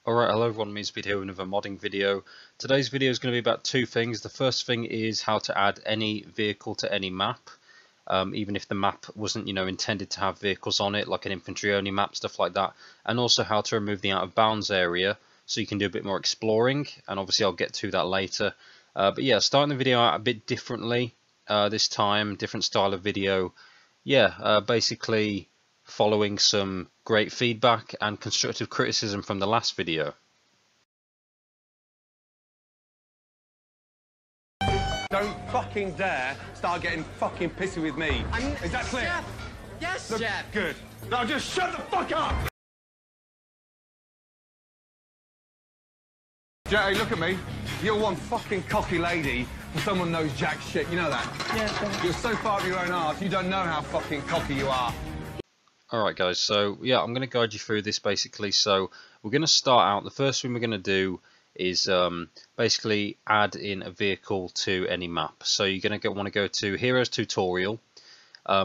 Alright, hello everyone, MeanSpeed here with another modding video. Today's video is going to be about two things. The first thing is how to add any vehicle to any map, even if the map wasn't, intended to have vehicles on it, like an infantry only map, stuff like that. And also how to remove the out of bounds area so you can do a bit more exploring, and obviously I'll get to that later. But yeah, starting the video out a bit differently this time, different style of video. Yeah, basically following some great feedback and constructive criticism from the last video. Don't fucking dare start getting fucking pissy with me. Is that clear? Jeff! Yes, Look, Jeff! good. Now just shut the fuck up! Jay, look at me. You're one fucking cocky lady and someone knows jack shit. You know that? Yes, You're so far up your own arse, you don't know how fucking cocky you are. Alright guys, so yeah, I'm going to guide you through this basically. So we're going to start out, the first thing we're going to do is basically add in a vehicle to any map. So you're going to want to go to Heroes Tutorial,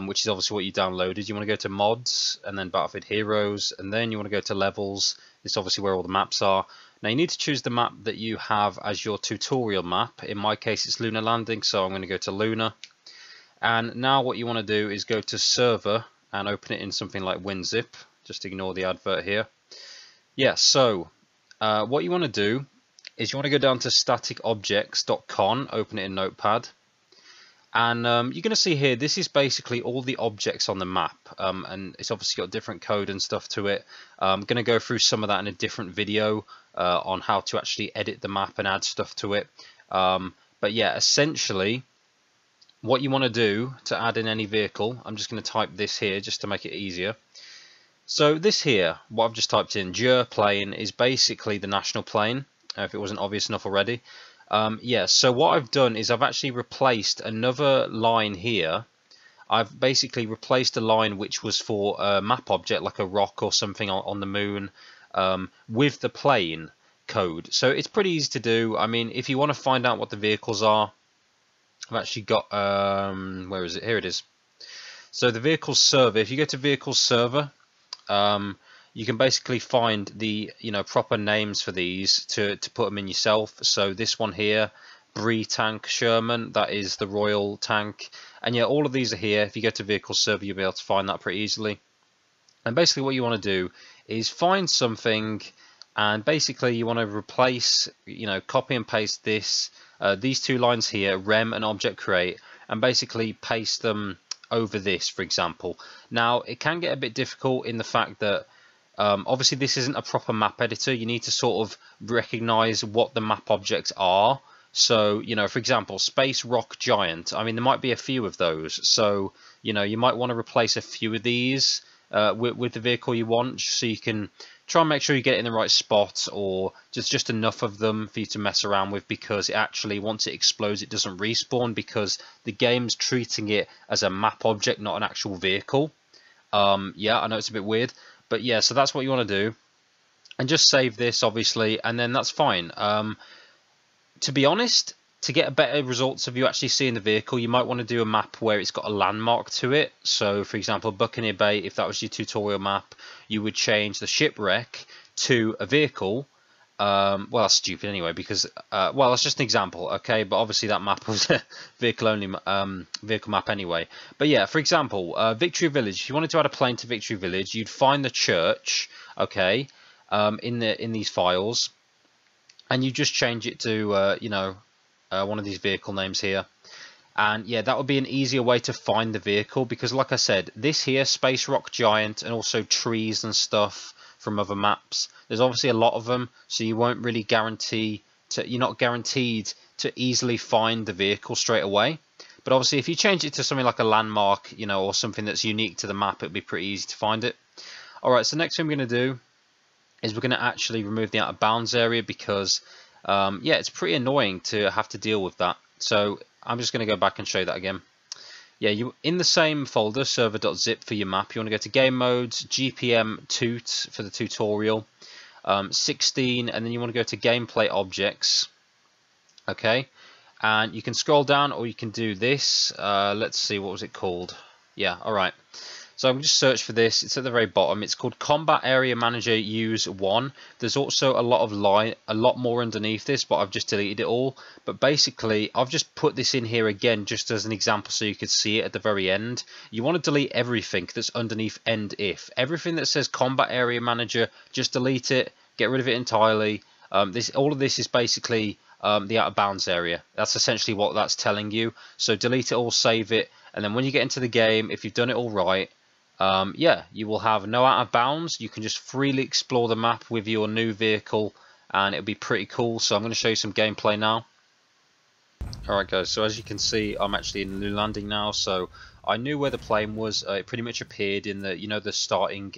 which is obviously what you downloaded. You want to go to Mods, and then Battlefield Heroes, and then you want to go to Levels. It's obviously where all the maps are. Now you need to choose the map that you have as your tutorial map. In my case it's Lunar Landing, so I'm going to go to Lunar. And now what you want to do is go to Server and open it in something like WinZip. Just ignore the advert here. Yeah, so what you want to do is you want to go down to staticobjects.con, open it in Notepad, and you're going to see here, this is basically all the objects on the map, and it's obviously got different code and stuff to it. I'm going to go through some of that in a different video on how to actually edit the map and add stuff to it. But yeah, essentially what you want to do to add in any vehicle, I'm just going to type this here just to make it easier. So this here, what I've just typed in, Jur plane, is basically the national plane, if it wasn't obvious enough already. Yeah, so what I've done is I've actually replaced another line here. I've basically replaced a line which was for a map object, like a rock or something on the moon, with the plane code. So it's pretty easy to do. I mean, if you want to find out what the vehicles are, I've actually got, where is it? Here it is. So the vehicle server, if you go to vehicle server, you can basically find the proper names for these to put them in yourself. So this one here, Brie Tank Sherman, that is the Royal Tank. And yeah, all of these are here. If you go to vehicle server, you'll be able to find that pretty easily. And basically what you want to do is find something, and basically you want to replace, copy and paste this, these two lines here, rem and object create, and basically paste them over this, for example. Now it can get a bit difficult in the fact that obviously this isn't a proper map editor. You need to sort of recognize what the map objects are. So for example, Space Rock Giant, I mean there might be a few of those, so you might want to replace a few of these with the vehicle you want, so you can try and make sure you get it in the right spot, or just enough of them for you to mess around with, because it actually, once it explodes, it doesn't respawn, because the game's treating it as a map object, not an actual vehicle. Yeah, I know it's a bit weird, but yeah, so that's what you want to do, and just save this obviously, and then that's fine. To be honest, to get a better results of you actually seeing the vehicle, you might want to do a map where it's got a landmark to it. So for example, Buccaneer Bay, if that was your tutorial map, you would change the shipwreck to a vehicle. Well, that's stupid anyway, because well, that's just an example, okay, but obviously that map was a vehicle only vehicle map anyway. But yeah, for example, Victory Village, if you wanted to add a plane to Victory Village, you'd find the church, okay, in these files, and you just change it to one of these vehicle names here. And yeah, that would be an easier way to find the vehicle, because like I said, this here, Space Rock Giant, and also trees and stuff from other maps, there's obviously a lot of them, so you won't really you're not guaranteed to easily find the vehicle straight away. But obviously if you change it to something like a landmark, or something that's unique to the map, it'll be pretty easy to find it. Alright, so next thing we're going to do is we're going to actually remove the out of bounds area, because yeah, it's pretty annoying to have to deal with that. So I'm just going to go back and show you that again. Yeah, you in the same folder, server.zip for your map, you want to go to game modes, GPM toot for the tutorial, 16, and then you want to go to gameplay objects. Okay, and you can scroll down, or you can do this. Let's see, what was it called? Yeah, alright. So I'm just search for this. It's at the very bottom. It's called Combat Area Manager Use 1. There's also a lot more underneath this, but I've just deleted it all. But basically, I've just put this in here again just as an example so you could see it at the very end. You want to delete everything that's underneath end if. Everything that says Combat Area Manager, just delete it. Get rid of it entirely. All of this is basically the out of bounds area. That's essentially what that's telling you. So delete it all, save it, and then when you get into the game, if you've done it all right, yeah, you will have no out of bounds. You can just freely explore the map with your new vehicle, and it'll be pretty cool. So I'm going to show you some gameplay now. Alright guys, so as you can see, I'm actually in New Landing now, so I knew where the plane was. It pretty much appeared in the, the starting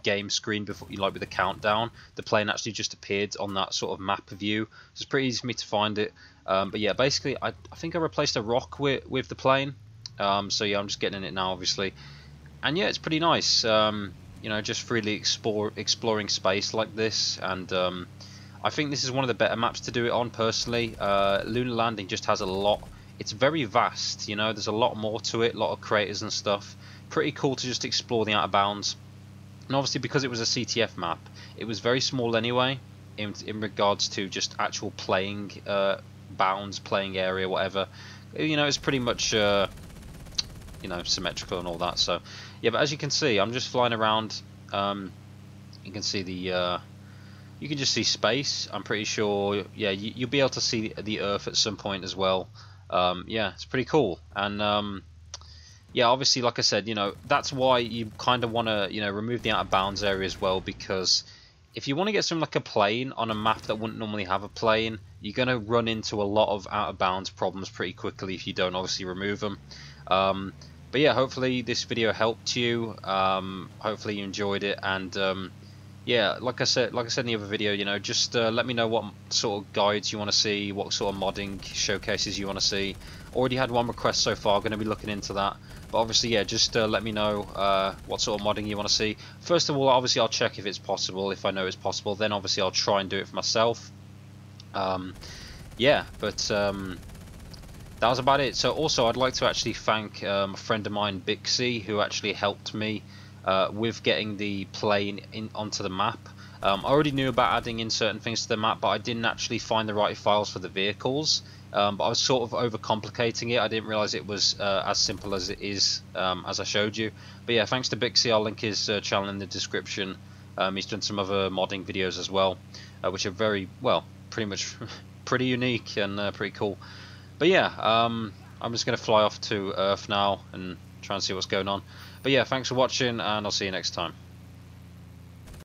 game screen before, like with the countdown. The plane actually just appeared on that sort of map view. So it's pretty easy for me to find it. But yeah, basically, I think I replaced a rock with the plane. So yeah, I'm just getting in it now, obviously. And yeah, it's pretty nice. Just freely exploring space like this, and I think this is one of the better maps to do it on personally. Lunar Landing just has a lot. It's very vast, there's a lot more to it, a lot of craters and stuff. Pretty cool to just explore the out of bounds. And obviously because it was a CTF map, it was very small anyway in regards to just actual playing bounds, playing area, whatever. It's pretty much symmetrical and all that. So yeah, but as you can see, I'm just flying around. You can see the you can just see space. I'm pretty sure, yeah, you'll be able to see the Earth at some point as well. Yeah, it's pretty cool. And yeah, obviously, like I said, that's why you kind of want to, remove the out of bounds area as well, because if you want to get something like a plane on a map that wouldn't normally have a plane, you're going to run into a lot of out of bounds problems pretty quickly if you don't obviously remove them. But yeah, hopefully this video helped you. Hopefully you enjoyed it, and yeah, like I said in the other video, just let me know what sort of guides you want to see, what sort of modding showcases you want to see. Already had one request so far, going to be looking into that. But obviously, yeah, just let me know what sort of modding you want to see. First of all, obviously I'll check if it's possible. If I know it's possible, then obviously I'll try and do it for myself. Yeah, but that was about it. So also, I'd like to actually thank a friend of mine, Bixie, who actually helped me with getting the plane onto the map. I already knew about adding in certain things to the map, but I didn't actually find the right files for the vehicles. But I was sort of overcomplicating it. I didn't realize it was as simple as it is, as I showed you. But yeah, thanks to Bixie. I'll link his channel in the description. He's done some other modding videos as well, which are very, well, pretty much pretty unique and pretty cool. But yeah, I'm just going to fly off to Earth now and try and see what's going on. But yeah, thanks for watching, and I'll see you next time.